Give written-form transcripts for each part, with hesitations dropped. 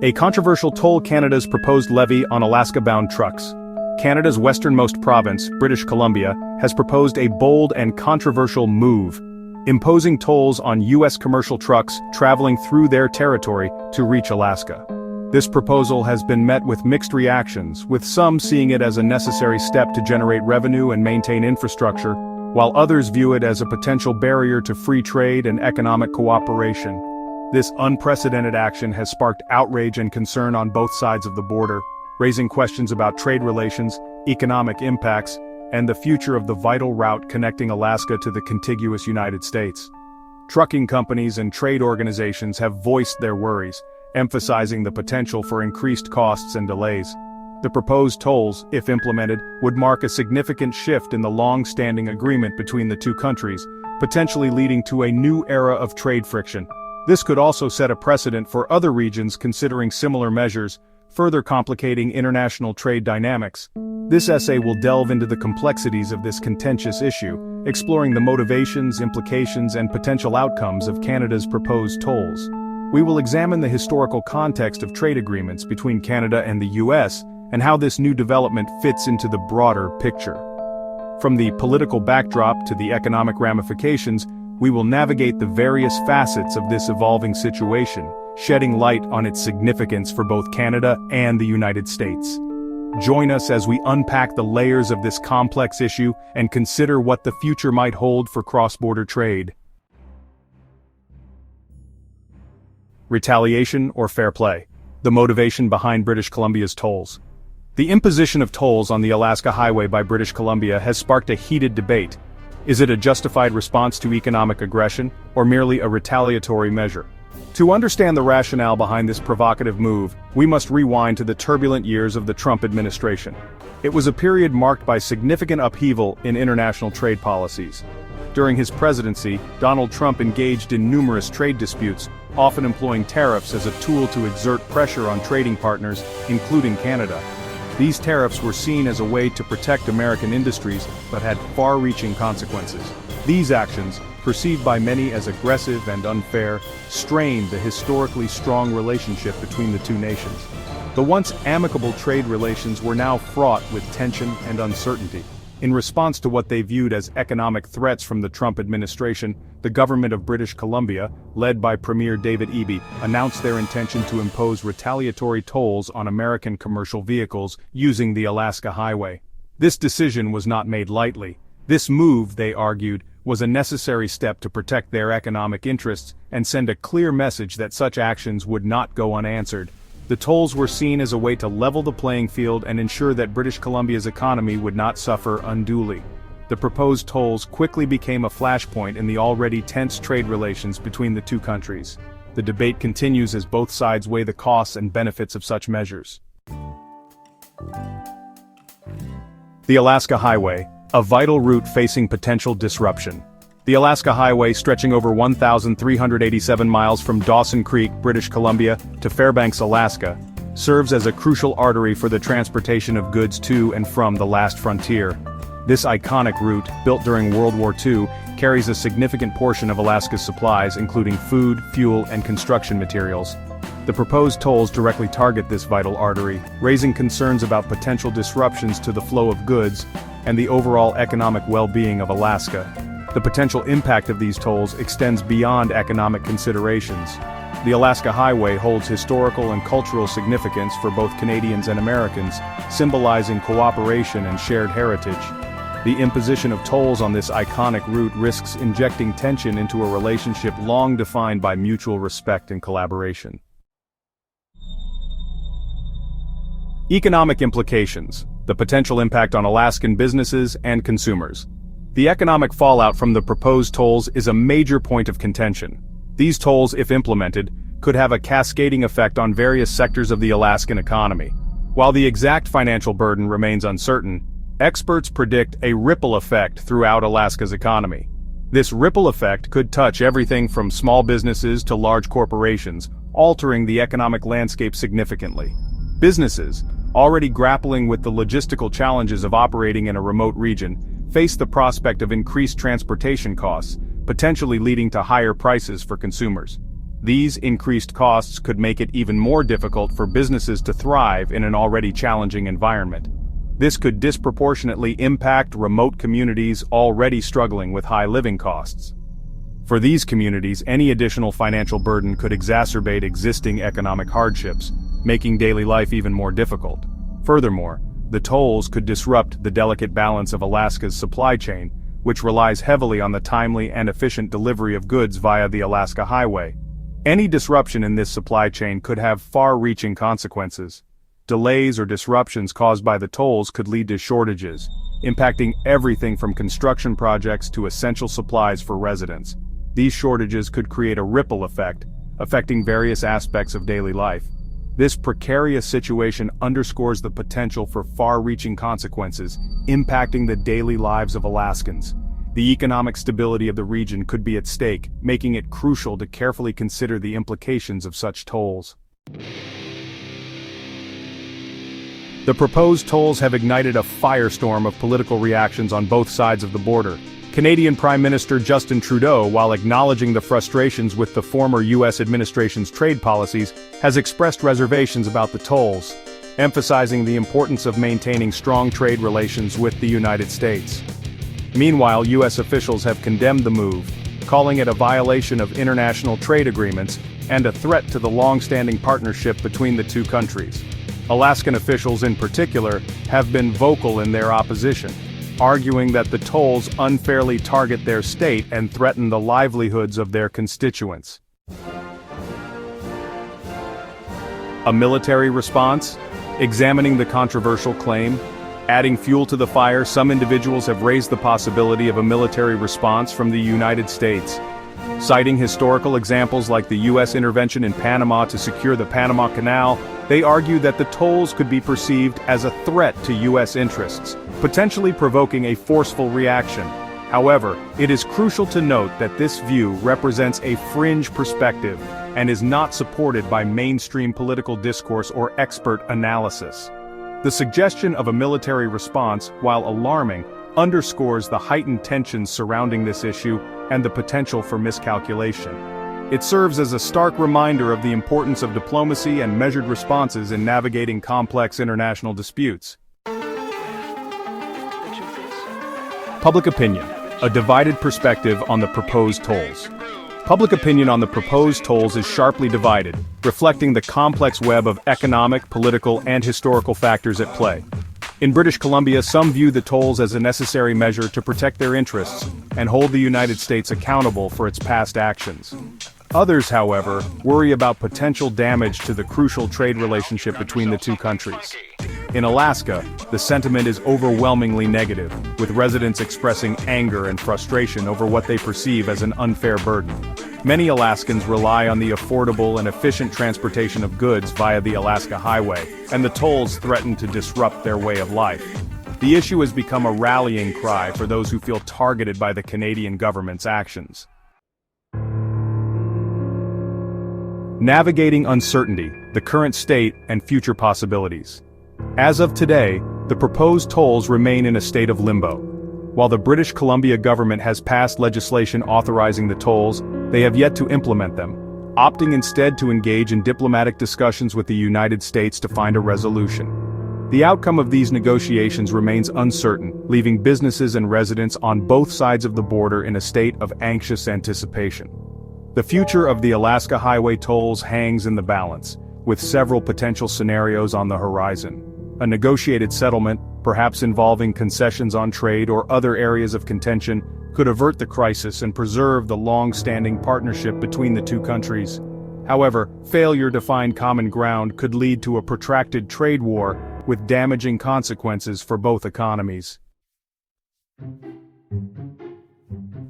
A controversial toll: Canada's proposed levy on Alaska-bound trucks. Canada's westernmost province, British Columbia, has proposed a bold and controversial move, imposing tolls on U.S. commercial trucks traveling through their territory to reach Alaska. This proposal has been met with mixed reactions, with some seeing it as a necessary step to generate revenue and maintain infrastructure, while others view it as a potential barrier to free trade and economic cooperation. This unprecedented action has sparked outrage and concern on both sides of the border, raising questions about trade relations, economic impacts, and the future of the vital route connecting Alaska to the contiguous United States. Trucking companies and trade organizations have voiced their worries, emphasizing the potential for increased costs and delays. The proposed tolls, if implemented, would mark a significant shift in the long-standing agreement between the two countries, potentially leading to a new era of trade friction. This could also set a precedent for other regions considering similar measures, further complicating international trade dynamics. This essay will delve into the complexities of this contentious issue, exploring the motivations, implications, and potential outcomes of Canada's proposed tolls. We will examine the historical context of trade agreements between Canada and the U.S. and how this new development fits into the broader picture. From the political backdrop to the economic ramifications, we will navigate the various facets of this evolving situation, shedding light on its significance for both Canada and the United States. Join us as we unpack the layers of this complex issue and consider what the future might hold for cross-border trade. Retaliation or fair play? The motivation behind British Columbia's tolls. The imposition of tolls on the Alaska Highway by British Columbia has sparked a heated debate. Is it a justified response to economic aggression, or merely a retaliatory measure? To understand the rationale behind this provocative move, we must rewind to the turbulent years of the Trump administration. It was a period marked by significant upheaval in international trade policies. During his presidency, Donald Trump engaged in numerous trade disputes, often employing tariffs as a tool to exert pressure on trading partners, including Canada. These tariffs were seen as a way to protect American industries, but had far-reaching consequences. These actions, perceived by many as aggressive and unfair, strained the historically strong relationship between the two nations. The once amicable trade relations were now fraught with tension and uncertainty. In response to what they viewed as economic threats from the Trump administration, the government of British Columbia, led by Premier David Eby, announced their intention to impose retaliatory tolls on American commercial vehicles using the Alaska Highway. This decision was not made lightly. This move, they argued, was a necessary step to protect their economic interests and send a clear message that such actions would not go unanswered. The tolls were seen as a way to level the playing field and ensure that British Columbia's economy would not suffer unduly. The proposed tolls quickly became a flashpoint in the already tense trade relations between the two countries. The debate continues as both sides weigh the costs and benefits of such measures. The Alaska Highway, a vital route facing potential disruption. The Alaska Highway, stretching over 1,387 miles from Dawson Creek, British Columbia, to Fairbanks, Alaska, serves as a crucial artery for the transportation of goods to and from the last frontier. This iconic route, built during World War II, carries a significant portion of Alaska's supplies, including food, fuel, and construction materials. The proposed tolls directly target this vital artery, raising concerns about potential disruptions to the flow of goods and the overall economic well-being of Alaska. The potential impact of these tolls extends beyond economic considerations. The Alaska Highway holds historical and cultural significance for both Canadians and Americans, symbolizing cooperation and shared heritage. The imposition of tolls on this iconic route risks injecting tension into a relationship long defined by mutual respect and collaboration. Economic implications: the potential impact on Alaskan businesses and consumers. The economic fallout from the proposed tolls is a major point of contention. These tolls, if implemented, could have a cascading effect on various sectors of the Alaskan economy. While the exact financial burden remains uncertain, experts predict a ripple effect throughout Alaska's economy. This ripple effect could touch everything from small businesses to large corporations, altering the economic landscape significantly. Businesses, already grappling with the logistical challenges of operating in a remote region, face the prospect of increased transportation costs, potentially leading to higher prices for consumers. These increased costs could make it even more difficult for businesses to thrive in an already challenging environment. This could disproportionately impact remote communities already struggling with high living costs. For these communities, any additional financial burden could exacerbate existing economic hardships, making daily life even more difficult. Furthermore, the tolls could disrupt the delicate balance of Alaska's supply chain, which relies heavily on the timely and efficient delivery of goods via the Alaska Highway. Any disruption in this supply chain could have far-reaching consequences. Delays or disruptions caused by the tolls could lead to shortages, impacting everything from construction projects to essential supplies for residents. These shortages could create a ripple effect, affecting various aspects of daily life. This precarious situation underscores the potential for far-reaching consequences, impacting the daily lives of Alaskans. The economic stability of the region could be at stake, making it crucial to carefully consider the implications of such tolls. The proposed tolls have ignited a firestorm of political reactions on both sides of the border. Canadian Prime Minister Justin Trudeau, while acknowledging the frustrations with the former U.S. administration's trade policies, has expressed reservations about the tolls, emphasizing the importance of maintaining strong trade relations with the United States. Meanwhile, U.S. officials have condemned the move, calling it a violation of international trade agreements and a threat to the long-standing partnership between the two countries. Alaskan officials in particular have been vocal in their opposition, arguing that the tolls unfairly target their state and threaten the livelihoods of their constituents. A military response? Examining the controversial claim, adding fuel to the fire, some individuals have raised the possibility of a military response from the United States. Citing historical examples like the U.S. intervention in Panama to secure the Panama Canal, they argue that the tolls could be perceived as a threat to U.S. interests, potentially provoking a forceful reaction. However, it is crucial to note that this view represents a fringe perspective and is not supported by mainstream political discourse or expert analysis. The suggestion of a military response, while alarming, underscores the heightened tensions surrounding this issue and the potential for miscalculation. It serves as a stark reminder of the importance of diplomacy and measured responses in navigating complex international disputes. Public opinion, a divided perspective on the proposed tolls. Public opinion on the proposed tolls is sharply divided, reflecting the complex web of economic, political, and historical factors at play. In British Columbia, some view the tolls as a necessary measure to protect their interests and hold the United States accountable for its past actions. Others, however, worry about potential damage to the crucial trade relationship between the two countries. In Alaska, the sentiment is overwhelmingly negative, with residents expressing anger and frustration over what they perceive as an unfair burden. Many Alaskans rely on the affordable and efficient transportation of goods via the Alaska Highway, and the tolls threaten to disrupt their way of life. The issue has become a rallying cry for those who feel targeted by the Canadian government's actions. Navigating uncertainty, the current state, and future possibilities. As of today, the proposed tolls remain in a state of limbo. While the British Columbia government has passed legislation authorizing the tolls, they have yet to implement them, opting instead to engage in diplomatic discussions with the United States to find a resolution. The outcome of these negotiations remains uncertain, leaving businesses and residents on both sides of the border in a state of anxious anticipation. The future of the Alaska Highway tolls hangs in the balance, with several potential scenarios on the horizon. A negotiated settlement, perhaps involving concessions on trade or other areas of contention, could avert the crisis and preserve the long-standing partnership between the two countries. However, failure to find common ground could lead to a protracted trade war with damaging consequences for both economies.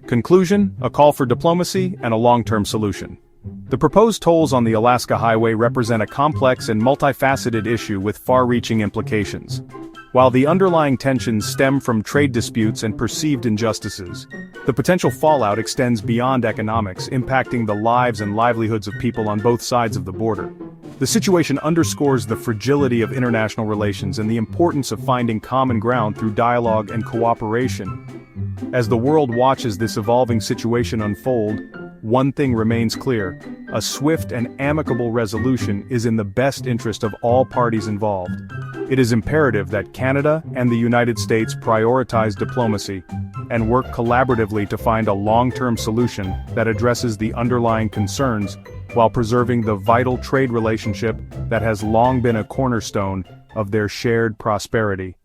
Conclusion: a call for diplomacy and a long-term solution. The proposed tolls on the Alaska Highway represent a complex and multifaceted issue with far-reaching implications. While the underlying tensions stem from trade disputes and perceived injustices, the potential fallout extends beyond economics, impacting the lives and livelihoods of people on both sides of the border. The situation underscores the fragility of international relations and the importance of finding common ground through dialogue and cooperation. As the world watches this evolving situation unfold, one thing remains clear: a swift and amicable resolution is in the best interest of all parties involved. It is imperative that Canada and the United States prioritize diplomacy and work collaboratively to find a long-term solution that addresses the underlying concerns while preserving the vital trade relationship that has long been a cornerstone of their shared prosperity.